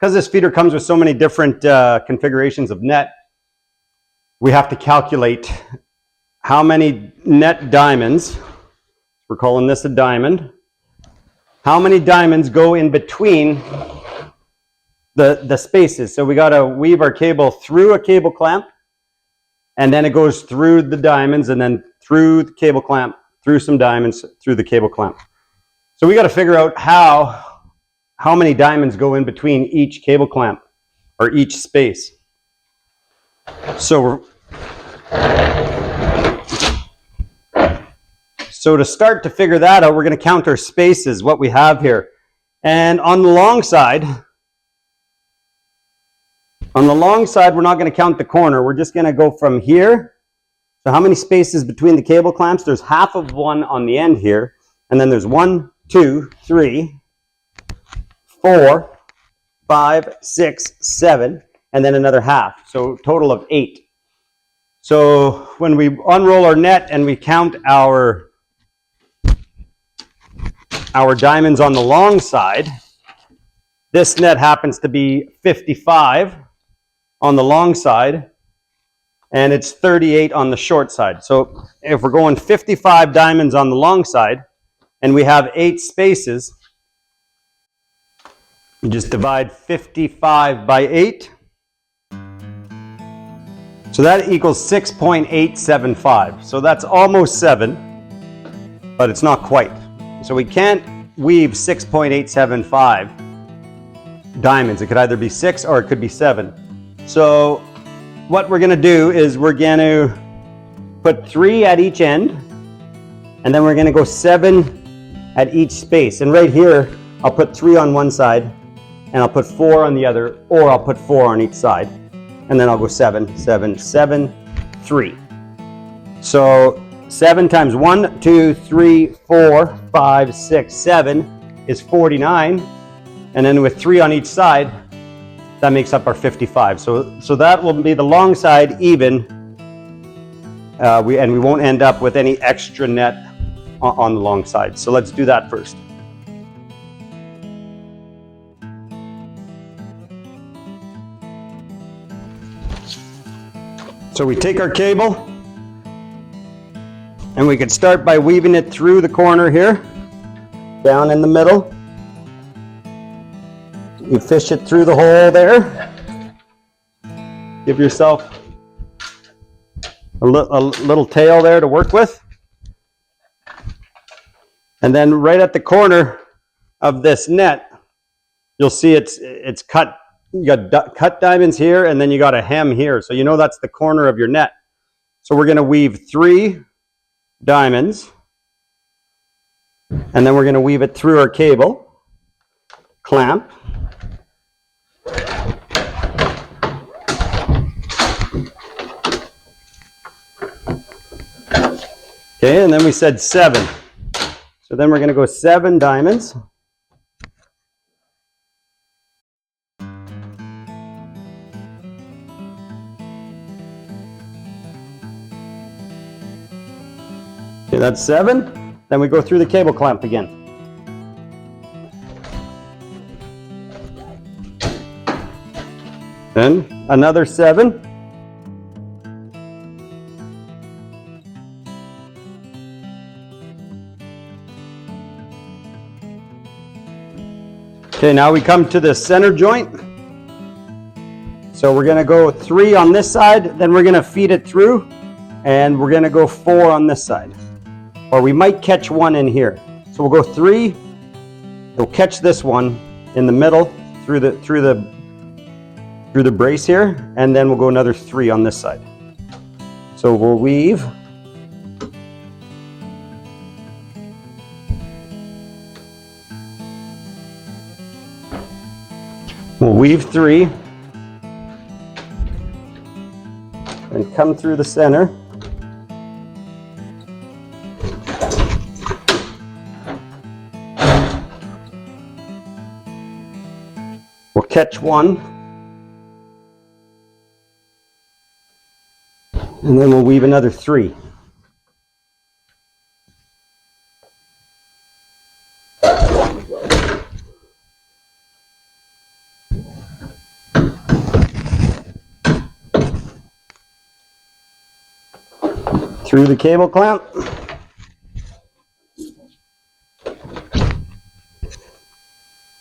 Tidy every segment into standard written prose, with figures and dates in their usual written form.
because this feeder comes with so many different configurations of net, we have to calculate how many net diamonds, we're calling this a diamond, how many diamonds go in between the spaces. So we got to weave our cable through a cable clamp, and then it goes through the diamonds, and then through the cable clamp, through some diamonds, through the cable clamp. So we got to figure out how many diamonds go in between each cable clamp or each space. So to start to figure that out, we're going to count our spaces, what we have here. And on the long side, we're not going to count the corner. We're just going to go from here. So how many spaces between the cable clamps? There's half of one on the end here. And then there's 1, 2, 3, 4, 5, 6, 7, and then another half. So total of 8. So when we unroll our net and we count our diamonds on the long side, this net happens to be 55 on the long side, and it's 38 on the short side. So if we're going 55 diamonds on the long side, and we have 8 spaces, you just divide 55 by 8. So that equals 6.875. So that's almost 7, but it's not quite. So we can't weave 6.875 diamonds. It could either be 6 or it could be 7. So what we're going to do is we're going to put 3 at each end, and then we're going to go 7 at each space. And right here, I'll put 3 on one side, and I'll put 4 on the other, or I'll put 4 on each side. And then I'll go 7, 7, 7, 3. So 7 times 1, 2, 3, 4, 5, 6, 7 is 49. And then with 3 on each side, that makes up our 55. So that will be the long side even, and we won't end up with any extra net on the long side. So let's do that first. So we take our cable, and we could start by weaving it through the corner here, down in the middle. You fish it through the hole there. Give yourself a little tail there to work with. And then right at the corner of this net, you'll see it's cut. You got cut diamonds here, and then you got a hem here. So you know that's the corner of your net. So we're going to weave 3 diamonds, and then we're going to weave it through our cable clamp. Okay, and then we said 7. So then we're going to go 7 diamonds. Okay, that's 7. Then we go through the cable clamp again. Then another 7. Okay, now we come to the center joint. So we're going to go 3 on this side, then we're going to feed it through, and we're going to go 4 on this side. Or we might catch 1 in here. So we'll go 3, we'll catch this one in the middle through the brace here, and then we'll go another 3 on this side. So we'll weave. We'll weave 3 and come through the center. We'll catch 1, and then we'll weave another 3. through the cable clamp.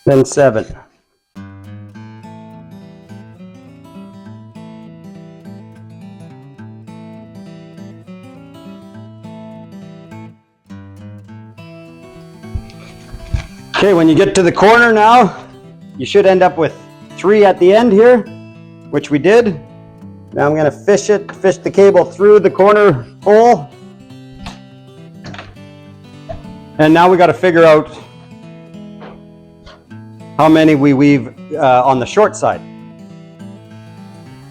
Then 7. Okay, when you get to the corner now, you should end up with 3 at the end here, which we did. Now I'm going to fish the cable through the corner hole. And now we got to figure out how many we weave on the short side.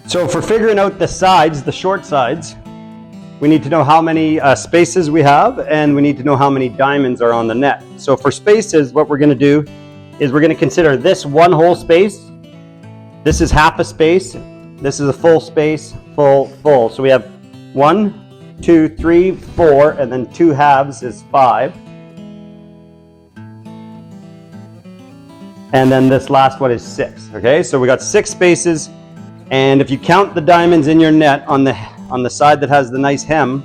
So for figuring out the sides, the short sides, we need to know how many spaces we have, and we need to know how many diamonds are on the net. So for spaces, what we're going to do is we're going to consider this one whole space. This is half a space. This is a full space, full. So we have 1, 2, 3, 4, and then 2 halves is 5. And then this last one is 6. Okay, so we got 6 spaces, and if you count the diamonds in your net on the side that has the nice hem,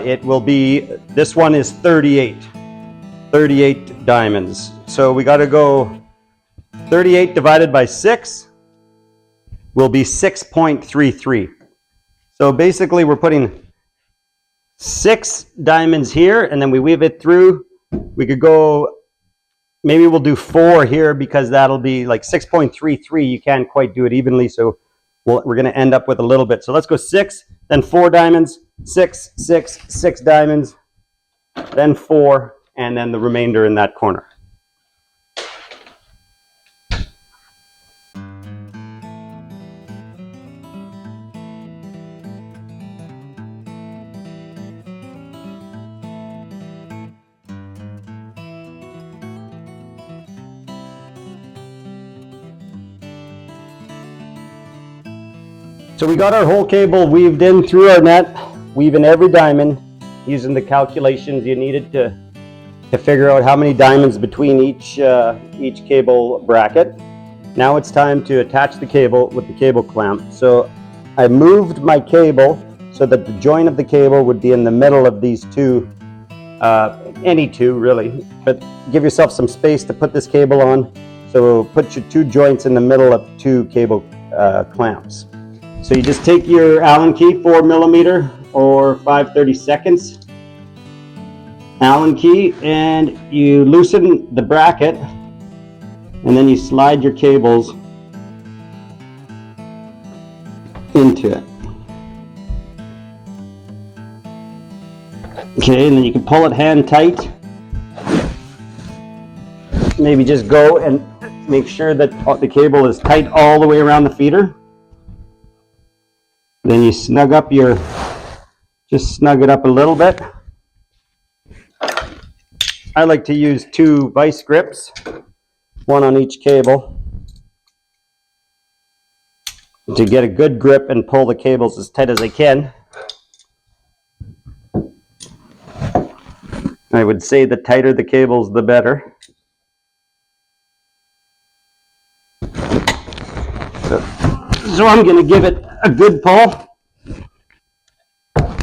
it will be, this one is 38 diamonds. So we got to go 38 divided by 6 will be 6.33. So basically we're putting 6 diamonds here, and then we weave it through. We could go, maybe we'll do 4 here, because that'll be like 6.33. You can't quite do it evenly, so we're going to end up with a little bit. So let's go 6, then 4 diamonds, 6, 6, 6 diamonds, then 4, and then the remainder in that corner. So we got our whole cable weaved in through our net, weaving every diamond, using the calculations you needed to figure out how many diamonds between each cable bracket. Now it's time to attach the cable with the cable clamp. So I moved my cable so that the joint of the cable would be in the middle of these two, any two really, but give yourself some space to put this cable on. So put your 2 joints in the middle of 2 cable clamps. So you just take your Allen key, 4mm or 5/32 Allen key, and you loosen the bracket, and then you slide your cables into it. Okay, and then you can pull it hand tight. Maybe just go and make sure that the cable is tight all the way around the feeder. Then you snug up just snug it up a little bit. I like to use 2 vice grips, 1 on each cable, to get a good grip and pull the cables as tight as I can. I would say the tighter the cables, the better. So I'm going to give it a good pull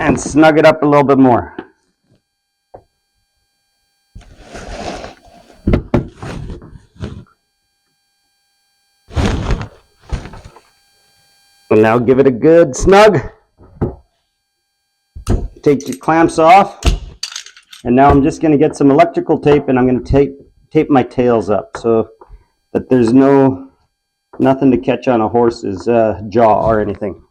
and snug it up a little bit more. And now give it a good snug. Take your clamps off. And now I'm just going to get some electrical tape, and I'm going to tape my tails up so that there's nothing to catch on a horse's jaw or anything.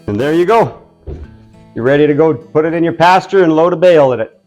And there you go. You're ready to go put it in your pasture and load a bale in it.